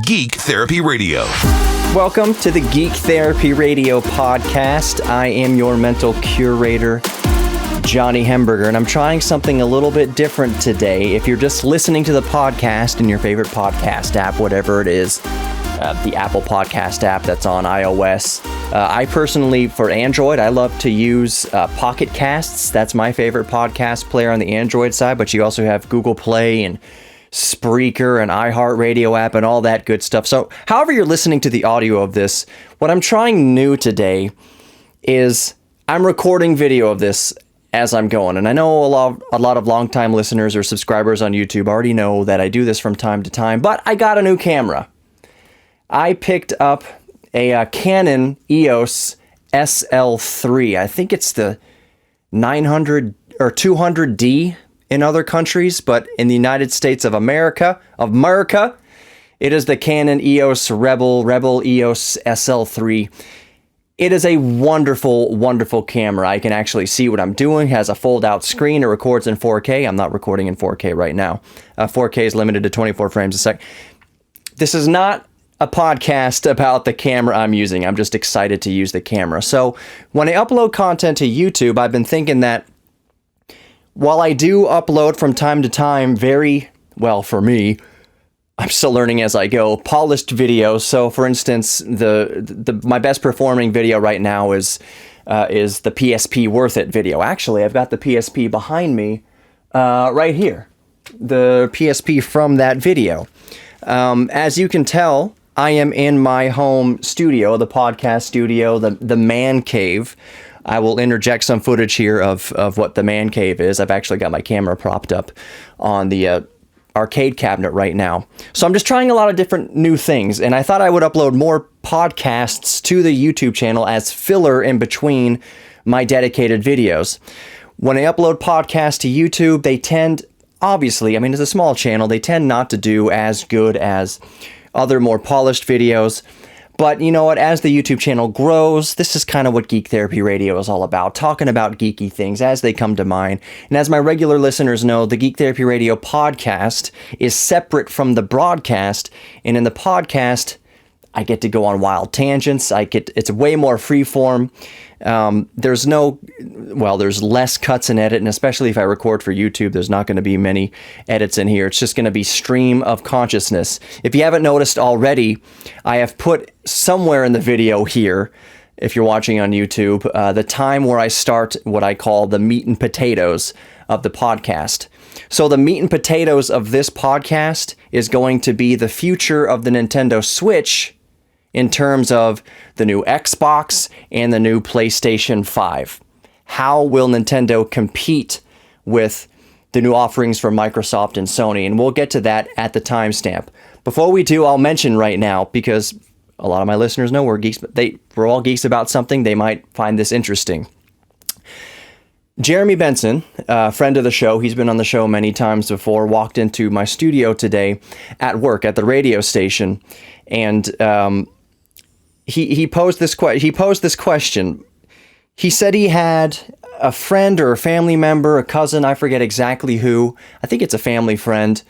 Geek Therapy Radio. Welcome to the Geek Therapy Radio podcast. I am your mental curator, Johnny Hemberger, and I'm trying something a little bit different today. If you're just listening to the podcast in your favorite podcast app, whatever it is, the Apple Podcast app that's on iOS. I personally, for Android, I love to use Pocket Casts. That's my favorite podcast player on the Android side, but you also have Google Play and Spreaker and iHeartRadio app and all that good stuff. So however you're listening to the audio of this, what I'm trying new today is I'm recording video of this as I'm going. And I know a lot of longtime listeners or subscribers on YouTube already know that I do this from time to time, but I got a new camera. I picked up a Canon EOS SL3. I think it's the 900 or 200D in other countries, but in the United States of America, it is the Canon EOS Rebel EOS SL3. It is a wonderful, wonderful camera. I can actually see what I'm doing. It has a fold-out screen. It records in 4K. I'm not recording in 4K right now. 4K is limited to 24 frames a second. This is not a podcast about the camera I'm using. I'm just excited to use the camera. So when I upload content to YouTube, I've been thinking that while I do upload from time to time very, well, for me, I'm still learning as I go, polished videos. So for instance, my best performing video right now is the PSP Worth It video. Actually, I've got the PSP behind me right here. The PSP from that video. As you can tell, I am in my home studio, the podcast studio, the man cave. I will interject some footage here of what the man cave is. I've actually got my camera propped up on the arcade cabinet right now. So I'm just trying a lot of different new things, and I thought I would upload more podcasts to the YouTube channel as filler in between my dedicated videos. When I upload podcasts to YouTube, they tend, obviously, I mean, it's a small channel, they tend not to do as good as other more polished videos. But you know what, as the YouTube channel grows, this is kind of what Geek Therapy Radio is all about, talking about geeky things as they come to mind. And as my regular listeners know, the Geek Therapy Radio podcast is separate from the broadcast, and in the podcast, I get to go on wild tangents. It's way more freeform. There's less cuts and edit, and especially if I record for YouTube, there's not going to be many edits in here. It's just going to be stream of consciousness. If you haven't noticed already, I have put somewhere in the video here, if you're watching on YouTube, the time where I start what I call the meat and potatoes of the podcast. So the meat and potatoes of this podcast is going to be the future of the Nintendo Switch in terms of the new Xbox and the new PlayStation 5. How will Nintendo compete with the new offerings from Microsoft and Sony? And we'll get to that at the timestamp. Before we do, I'll mention right now, because a lot of my listeners know we're geeks, we're all geeks about something, they might find this interesting. Jeremy Benson, a friend of the show, he's been on the show many times before, walked into my studio today at work at the radio station, and he posed this question. He said he had a friend or a family member, a cousin, I forget exactly who. I think it's a family friend,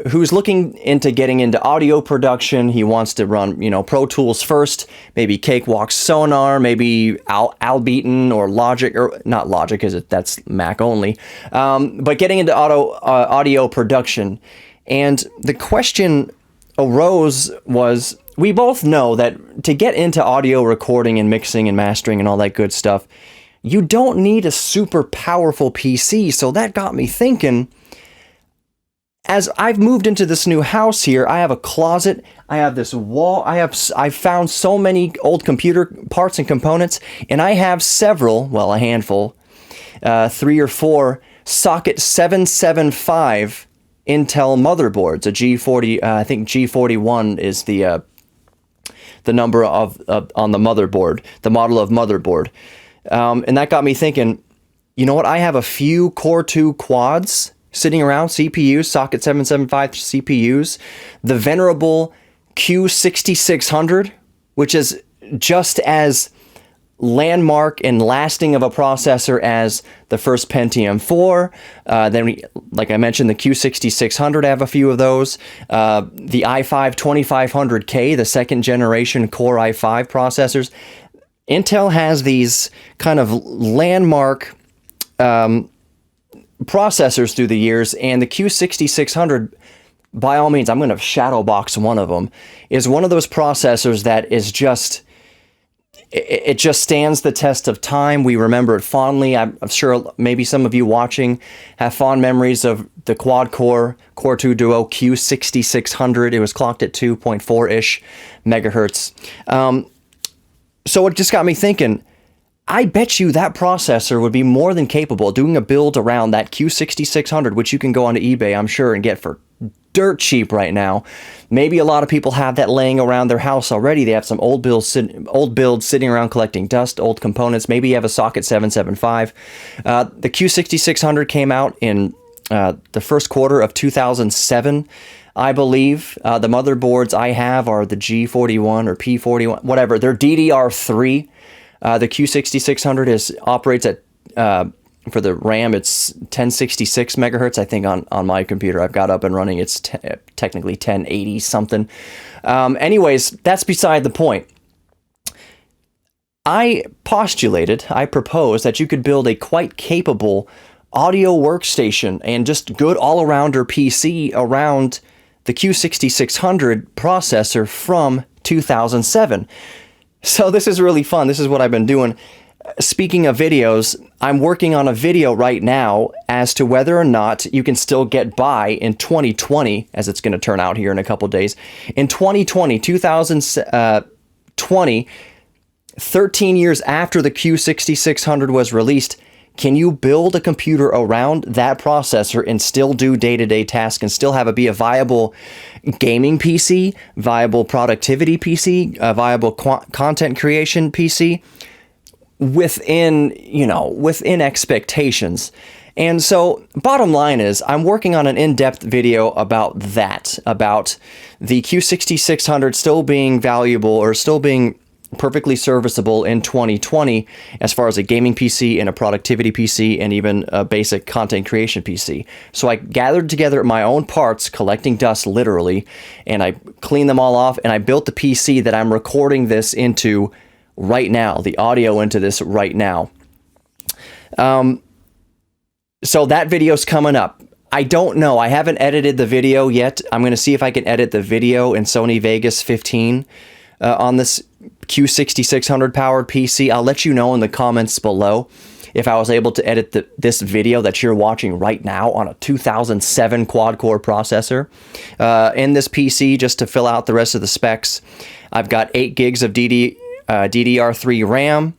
who's looking into getting into audio production. He wants to run, Pro Tools first, maybe Cakewalk Sonar, maybe Albeaten or Logic, or not Logic, because that's Mac only, but getting into audio production. And the question arose was, we both know that to get into audio recording and mixing and mastering and all that good stuff, you don't need a super powerful PC. So that got me thinking, as I've moved into this new house here, I have a closet, I have this wall, I've found so many old computer parts and components, and I have a handful, 3 or 4 socket 775 Intel motherboards, a G40, I think G41 is the number on the motherboard, the model of motherboard. And that got me thinking, you know what? I have a few Core 2 quads sitting around, CPUs, socket 775 CPUs, the venerable Q6600, which is just as landmark and lasting of a processor as the first Pentium 4. Then, like I mentioned, the Q6600, I have a few of those. The i5 2500K, the second generation Core i5 processors. Intel has these kind of landmark processors through the years, and the Q6600, by all means, I'm going to shadow box one of them, is one of those processors that is just... It just stands the test of time. We remember it fondly. I'm sure maybe some of you watching have fond memories of the quad-core Core 2 Duo Q6600. It was clocked at 2.4-ish megahertz. So it just got me thinking, I bet you that processor would be more than capable of doing a build around that Q6600, which you can go onto eBay, I'm sure, and get for dirt cheap right now. Maybe a lot of people have that laying around their house already. They have some old builds sitting around collecting dust, old components. Maybe you have a socket 775. The Q6600 came out in the first quarter of 2007, I believe. The motherboards I have are the G41 or P41, whatever. They're DDR3. The Q6600 operates at for the RAM, it's 1066 megahertz, I think, on my computer. I've got up and running. It's technically 1080 something. Anyways, that's beside the point. I proposed that you could build a quite capable audio workstation and just good all-arounder PC around the Q6600 processor from 2007. So this is really fun. This is what I've been doing. Speaking of videos, I'm working on a video right now as to whether or not you can still get by in 2020, as it's going to turn out here in a couple days. In 2020, 13 years after the Q6600 was released, can you build a computer around that processor and still do day-to-day tasks and still have it be a viable gaming PC, viable productivity PC, a viable content creation PC? Within expectations. And so bottom line is I'm working on an in-depth video about that, about the Q6600 still being valuable or still being perfectly serviceable in 2020 as far as a gaming PC and a productivity PC and even a basic content creation PC. So I gathered together my own parts, collecting dust literally, and I cleaned them all off and I built the PC that I'm recording this into right now, the audio into this right now. So that video's coming up. I don't know. I haven't edited the video yet. I'm going to see if I can edit the video in Sony Vegas 15 on this Q6600 powered PC. I'll let you know in the comments below if I was able to edit this video that you're watching right now on a 2007 quad-core processor. In this PC, just to fill out the rest of the specs, I've got 8 gigs of DDR3 RAM,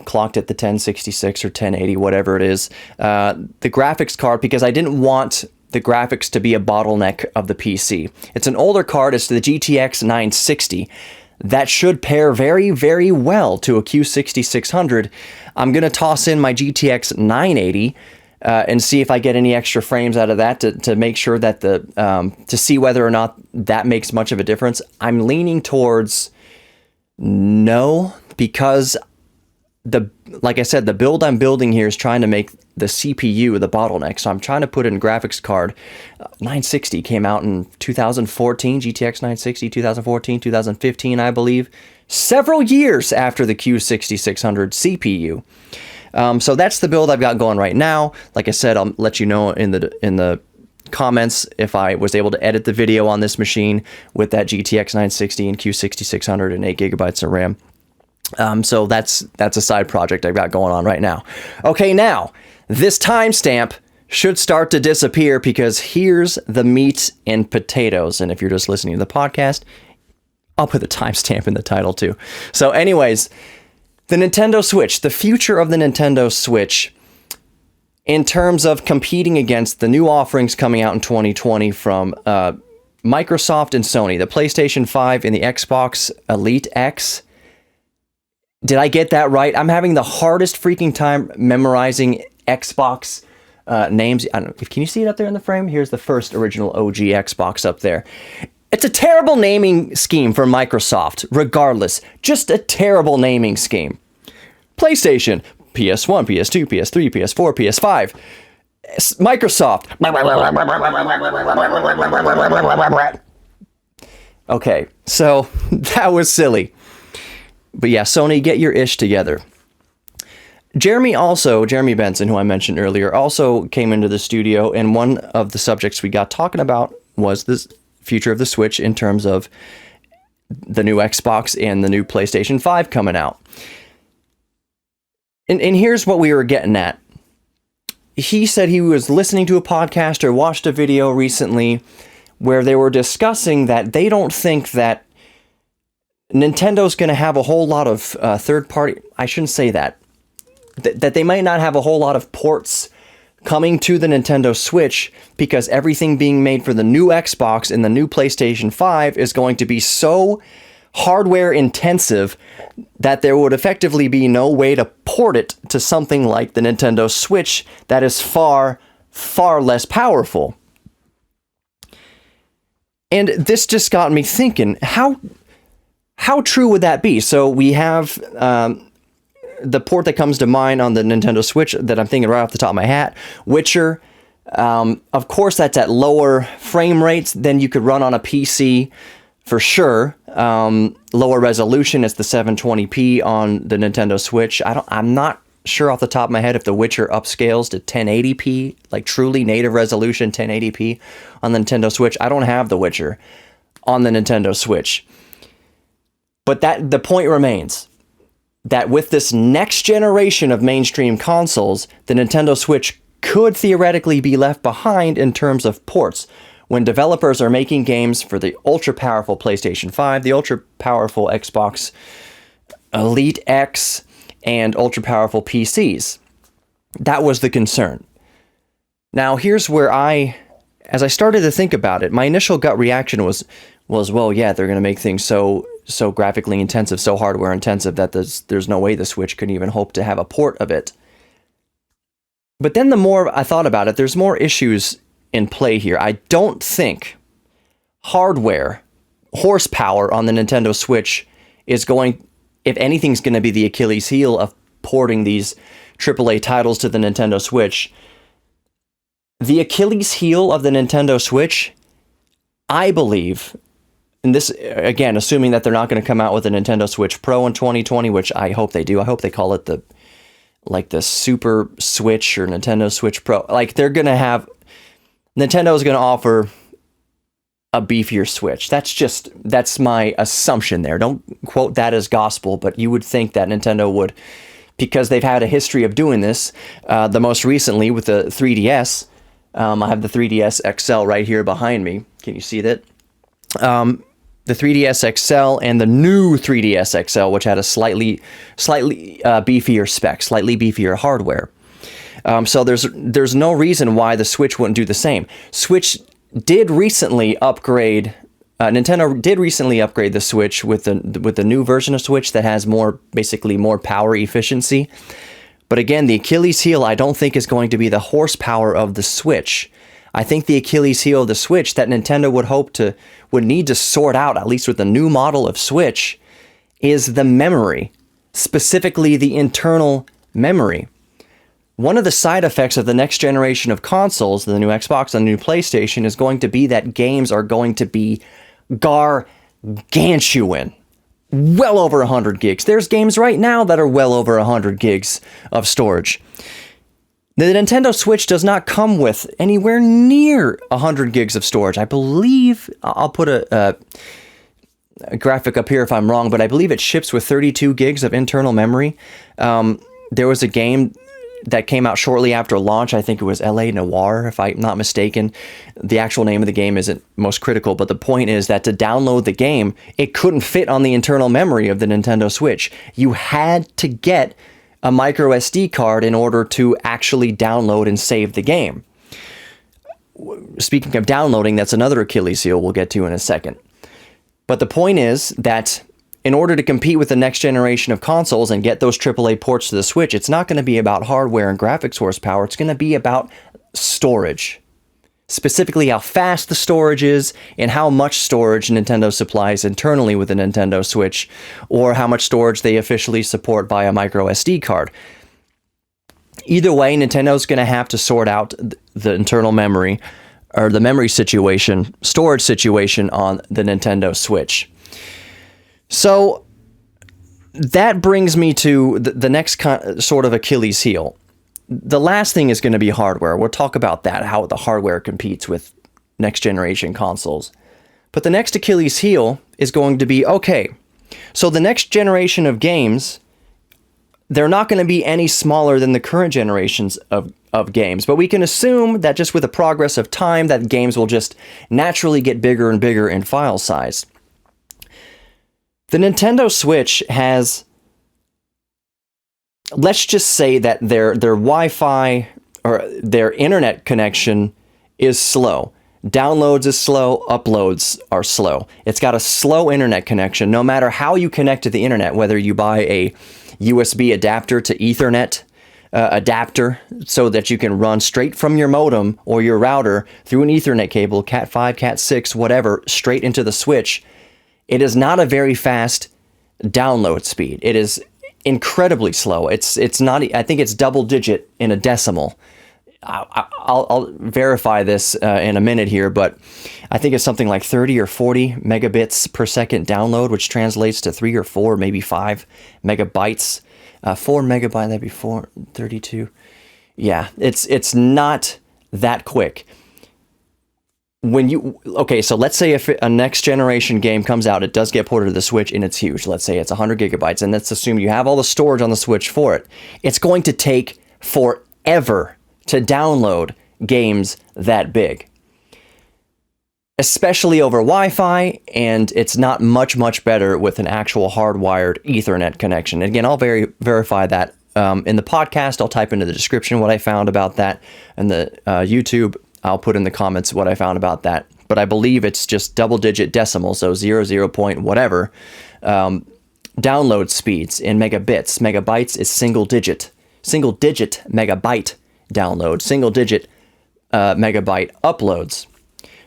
clocked at the 1066 or 1080, whatever it is. The graphics card, because I didn't want the graphics to be a bottleneck of the PC. It's an older card. It's the GTX 960. That should pair very, very well to a Q6600. I'm going to toss in my GTX 980 and see if I get any extra frames out of that to make sure that to see whether or not that makes much of a difference. I'm leaning towards no, because like I said, the build I'm building here is trying to make the CPU the bottleneck. So I'm trying to put in graphics card. 960 came out in 2014, GTX 960, 2014, 2015, I believe. Several years after the Q6600 CPU. So that's the build I've got going right now. Like I said, I'll let you know in the comments if I was able to edit the video on this machine with that GTX 960 and Q6600 and 8 gigabytes of RAM. So that's a side project I've got going on right now. Okay, now this timestamp should start to disappear because here's the meat and potatoes. And if you're just listening to the podcast, I'll put the timestamp in the title too. So anyways, the Nintendo Switch, the future of the Nintendo Switch in terms of competing against the new offerings coming out in 2020 from Microsoft and Sony, the PlayStation 5 and the Xbox Elite X. Did I get that right? I'm having the hardest freaking time memorizing Xbox names. I don't know. Can you see it up there in the frame? Here's the first original OG Xbox up there. It's a terrible naming scheme for Microsoft, regardless. Just a terrible naming scheme. PlayStation, PS1, PS2, PS3, PS4, PS5, Microsoft. Okay, so that was silly. But yeah, Sony, get your ish together. Jeremy Benson, who I mentioned earlier, also came into the studio, and one of the subjects we got talking about was the future of the Switch in terms of the new Xbox and the new PlayStation 5 coming out. And here's what we were getting at. He said he was listening to a podcast or watched a video recently where they were discussing that they don't think that Nintendo's going to have a whole lot of third-party... I shouldn't say that. That they might not have a whole lot of ports coming to the Nintendo Switch because everything being made for the new Xbox and the new PlayStation 5 is going to be so hardware intensive that there would effectively be no way to port it to something like the Nintendo Switch that is far, far less powerful. And this just got me thinking, how true would that be? So we have the port that comes to mind on the Nintendo Switch that I'm thinking right off the top of my hat, Witcher. Of course, that's at lower frame rates than you could run on a PC for sure. Lower resolution is the 720p on the Nintendo Switch. I'm not sure off the top of my head if the Witcher upscales to 1080p, like truly native resolution 1080p on the Nintendo Switch. I don't have the Witcher on the Nintendo Switch. But the point remains that with this next generation of mainstream consoles, the Nintendo Switch could theoretically be left behind in terms of ports. When developers are making games for the ultra-powerful PlayStation 5, the ultra-powerful Xbox Elite X, and ultra-powerful PCs. That was the concern. Now, here's where as I started to think about it, my initial gut reaction was, well, yeah, they're going to make things so graphically intensive, so hardware intensive that there's no way the Switch could even hope to have a port of it. But then the more I thought about it, there's more issues in play here. I don't think hardware, horsepower on the Nintendo Switch is going, if anything's going to be the Achilles heel of porting these AAA titles to the Nintendo Switch. The Achilles heel of the Nintendo Switch, I believe, and this, again, assuming that they're not going to come out with a Nintendo Switch Pro in 2020, which I hope they do. I hope they call it the Super Switch or Nintendo Switch Pro. Like, Nintendo is going to offer a beefier Switch. That's my assumption there. Don't quote that as gospel, but you would think that Nintendo would, because they've had a history of doing this, the most recently with the 3DS. I have the 3DS XL right here behind me. Can you see that? The 3DS XL and the new 3DS XL, which had a slightly beefier spec, slightly beefier hardware. So there's no reason why the Switch wouldn't do the same. Nintendo did recently upgrade the Switch with the new version of Switch that has more power efficiency. But again, the Achilles heel I don't think is going to be the horsepower of the Switch. I think the Achilles heel of the Switch that Nintendo would need to sort out, at least with the new model of Switch, is the memory, specifically the internal memory. One of the side effects of the next generation of consoles, the new Xbox and the new PlayStation, is going to be that games are going to be gargantuan. Well over 100 gigs. There's games right now that are well over 100 gigs of storage. The Nintendo Switch does not come with anywhere near 100 gigs of storage. I believe, I'll put a graphic up here if I'm wrong, but I believe it ships with 32 gigs of internal memory. There was a game that came out shortly after launch. I think it was LA Noire, if I'm not mistaken. The actual name of the game isn't most critical, but the point is that to download the game, it couldn't fit on the internal memory of the Nintendo Switch. You had to get a micro SD card in order to actually download and save the game. Speaking of downloading, that's another Achilles heel we'll get to in a second. But the point is that in order to compete with the next generation of consoles and get those AAA ports to the Switch, it's not going to be about hardware and graphics horsepower. It's going to be about storage. specifically how fast the storage is and how much storage Nintendo supplies internally with the Nintendo Switch, or how much storage they officially support via micro SD card. Either way, Nintendo's going to have to sort out the internal memory, or the memory situation, storage situation on the Nintendo Switch. So that brings me to the next sort of Achilles heel. The last thing is going to be hardware. We'll talk about that, how the hardware competes with next generation consoles. But the next Achilles heel is going to be, okay, so the next generation of games, they're not going to be any smaller than the current generations of games. But we can assume that just with the progress of time, that games will just naturally get bigger and bigger in file size. The Nintendo Switch has, let's just say that their Wi-Fi or their internet connection is slow. Downloads is slow, uploads are slow. It's got a slow internet connection no matter how you connect to the internet, whether you buy a USB adapter to Ethernet adapter so that you can run straight from your modem or your router through an Ethernet cable, Cat 5, Cat 6, whatever, straight into the Switch. It is not a very fast download speed. It is incredibly slow. It's not, I think it's double digit in a decimal. I'll verify this in a minute here, but I think it's something like 30 or 40 megabits per second download, which translates to 3 or 4, maybe 5 megabytes. 4 megabyte, that'd be 32. Yeah, it's not that quick. So let's say if a next generation game comes out, it does get ported to the Switch and it's huge. Let's say it's 100 gigabytes, and let's assume you have all the storage on the Switch for it. It's going to take forever to download games that big, especially over Wi-Fi, and it's not much better with an actual hardwired Ethernet connection. Again, I'll verify that in the podcast. I'll type into the description what I found about that, and the YouTube, I'll put in the comments what I found about that. But I believe it's just double-digit decimal, so 0 point whatever, download speeds in megabits. Megabytes is single-digit megabyte download, single-digit megabyte uploads.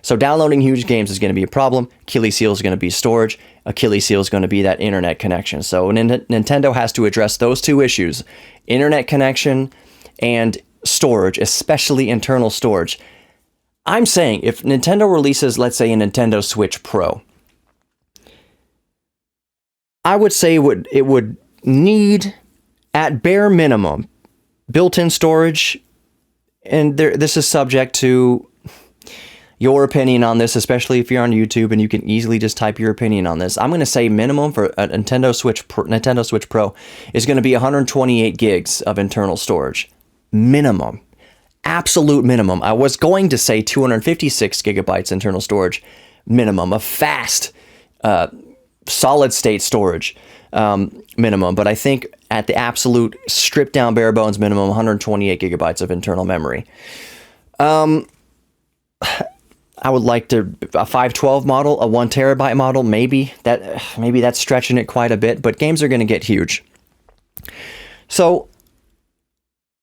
So downloading huge games is going to be a problem. Achilles heel is going to be storage. Achilles heel is going to be that internet connection. So Nintendo has to address those two issues, internet connection and storage, especially internal storage. I'm saying if Nintendo releases, let's say, a Nintendo Switch Pro, I would say it would need, at bare minimum, built-in storage. And this is subject to your opinion on this, especially if you're on YouTube and you can easily just type your opinion on this. I'm going to say minimum for a Nintendo Switch Pro is going to be 128 gigs of internal storage. Minimum. Absolute minimum. I was going to say 256 gigabytes internal storage minimum, a fast solid state storage minimum. But I think at the absolute stripped down bare bones minimum, 128 gigabytes of internal memory. I would like a 512 model, a 1 terabyte model, maybe that's stretching it quite a bit, but games are going to get huge. So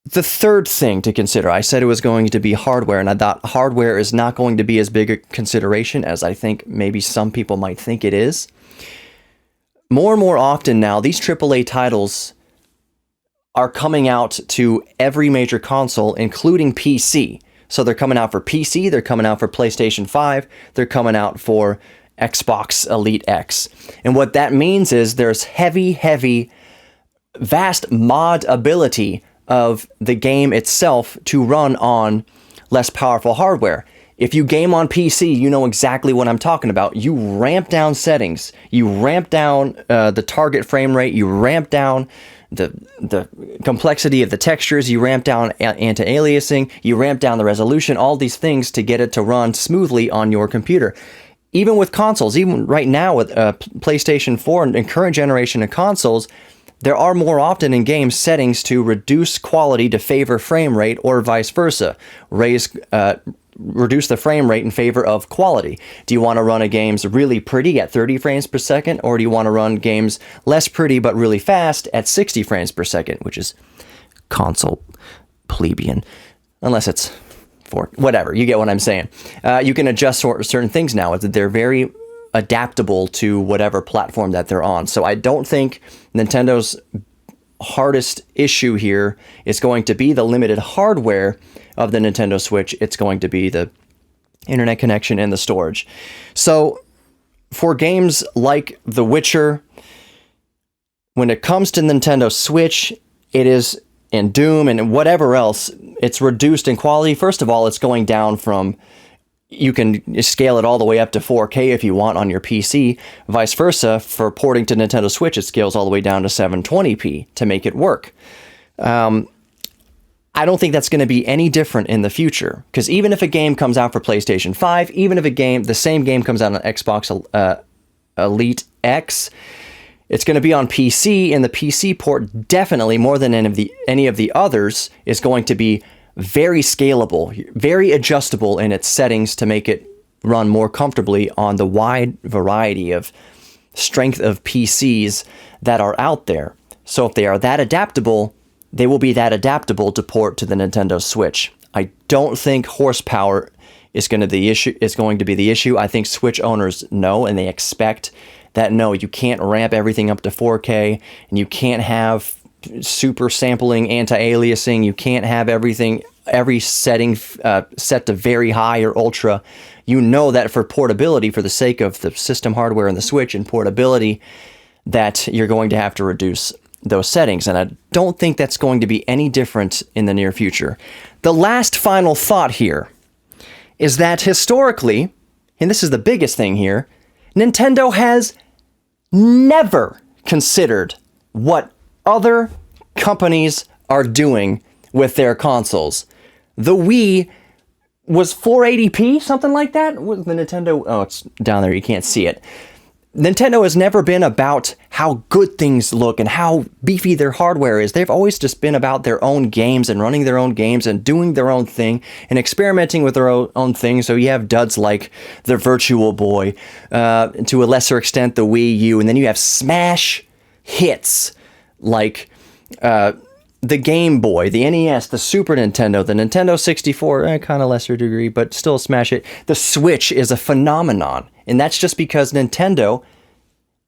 the third thing to consider, I said it was going to be hardware, and I thought hardware is not going to be as big a consideration as I think maybe some people might think it is. More and more often now, these AAA titles are coming out to every major console, including PC. So they're coming out for PC, they're coming out for PlayStation 5, they're coming out for Xbox Elite X. And what that means is there's vast mod ability of the game itself to run on less powerful hardware. If you game on PC, you know exactly what I'm talking about. You ramp down settings, you ramp down the target frame rate, you ramp down the complexity of the textures, you ramp down anti-aliasing, you ramp down the resolution, all these things to get it to run smoothly on your computer. Even with consoles, even right now with PlayStation 4 and current generation of consoles, there are more often in games settings to reduce quality to favor frame rate or vice versa. Reduce the frame rate in favor of quality. Do you want to run a games really pretty at 30 frames per second, or do you want to run games less pretty but really fast at 60 frames per second, which is console plebeian, unless it's for whatever. You get what I'm saying. You can adjust certain things now. They're very adaptable to whatever platform that they're on. So I don't think Nintendo's hardest issue here is going to be the limited hardware of the Nintendo Switch. It's going to be the internet connection and the storage. So for games like The Witcher, when it comes to Nintendo Switch, it is, and Doom and whatever else, it's reduced in quality. First of all, it's going down from, you can scale it all the way up to 4K if you want on your PC. Vice versa, for porting to Nintendo Switch, it scales all the way down to 720p to make it work. I don't think that's going to be any different in the future, because even if a game comes out for PlayStation 5, even if the same game comes out on Xbox Elite X, it's going to be on PC, and the PC port definitely, more than any of the others, is going to be very scalable, very adjustable in its settings to make it run more comfortably on the wide variety of strength of PCs that are out there. So if they are that adaptable, they will be that adaptable to port to the Nintendo Switch. I don't think horsepower is going to be the issue. I think Switch owners know, and they expect that, no, you can't ramp everything up to 4K, and you can't have super sampling, anti-aliasing. You can't have every setting set to very high or ultra. You know that for portability, for the sake of the system hardware and the Switch and portability, that you're going to have to reduce those settings. And I don't think that's going to be any different in the near future. The last final thought here is that historically, and this is the biggest thing here, Nintendo has never considered what other companies are doing with their consoles. The Wii was 480p, something like that. Was the Nintendo? Oh, it's down there. You can't see it. Nintendo has never been about how good things look and how beefy their hardware is. They've always just been about their own games and running their own games and doing their own thing and experimenting with their own thing. So you have duds like the Virtual Boy, to a lesser extent the Wii U, and then you have smash hits like the Game Boy, the NES, the Super Nintendo, the Nintendo 64, kind of lesser degree, but still smash hit. The Switch is a phenomenon, and that's just because Nintendo,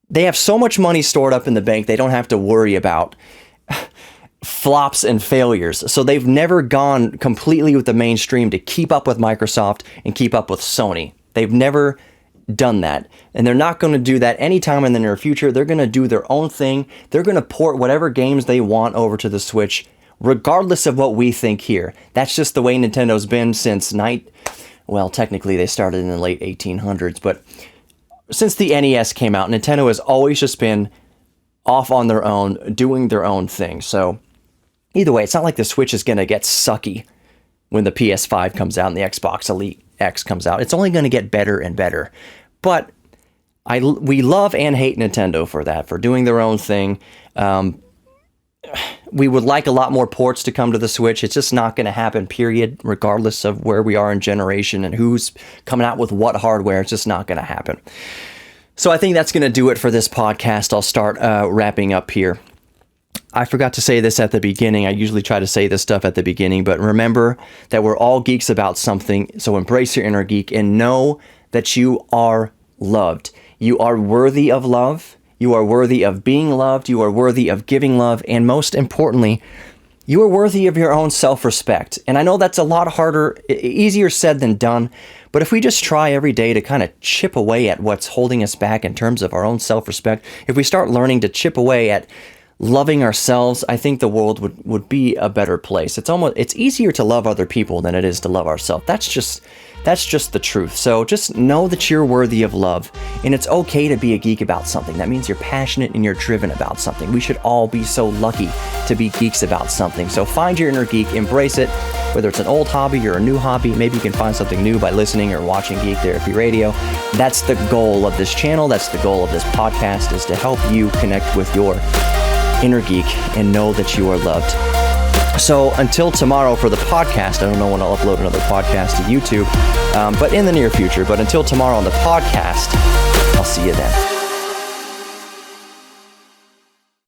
they have so much money stored up in the bank, they don't have to worry about flops and failures. So they've never gone completely with the mainstream to keep up with Microsoft and keep up with Sony. They've never done that, and they're not going to do that anytime in the near future. They're going to do their own thing. They're going to port whatever games they want over to the Switch, regardless of what we think here. That's just the way Nintendo's been since well, technically they started in the late 1800s, but since the NES came out, Nintendo has always just been off on their own, doing their own thing. So either way, it's not like the Switch is going to get sucky when the PS5 comes out and the Xbox Elite X comes out. It's only going to get better and better. But we love and hate Nintendo for that, for doing their own thing. We would like a lot more ports to come to the Switch. It's just not going to happen, period, regardless of where we are in generation and who's coming out with what hardware. It's just not going to happen. So I think that's going to do it for this podcast. I'll start wrapping up here. I forgot to say this at the beginning. I usually try to say this stuff at the beginning, but remember that we're all geeks about something. So embrace your inner geek and know that you are loved. You are worthy of love. You are worthy of being loved. You are worthy of giving love. And most importantly, you are worthy of your own self-respect. And I know that's a lot harder, easier said than done. But if we just try every day to kind of chip away at what's holding us back in terms of our own self-respect, if we start learning to chip away at loving ourselves, I think the world would be a better place. It's easier to love other people than it is to love ourselves. That's just the truth. So just know that you're worthy of love, and it's okay to be a geek about something. That means you're passionate and you're driven about something. We should all be so lucky to be geeks about something. So find your inner geek, embrace it, whether it's an old hobby or a new hobby. Maybe you can find something new by listening or watching Geek Therapy Radio. That's the goal of this channel. That's the goal of this podcast, is to help you connect with your inner geek and know that you are loved. So until tomorrow for the podcast, I don't know when I'll upload another podcast to YouTube, but in the near future. But until tomorrow on the podcast, I'll see you then.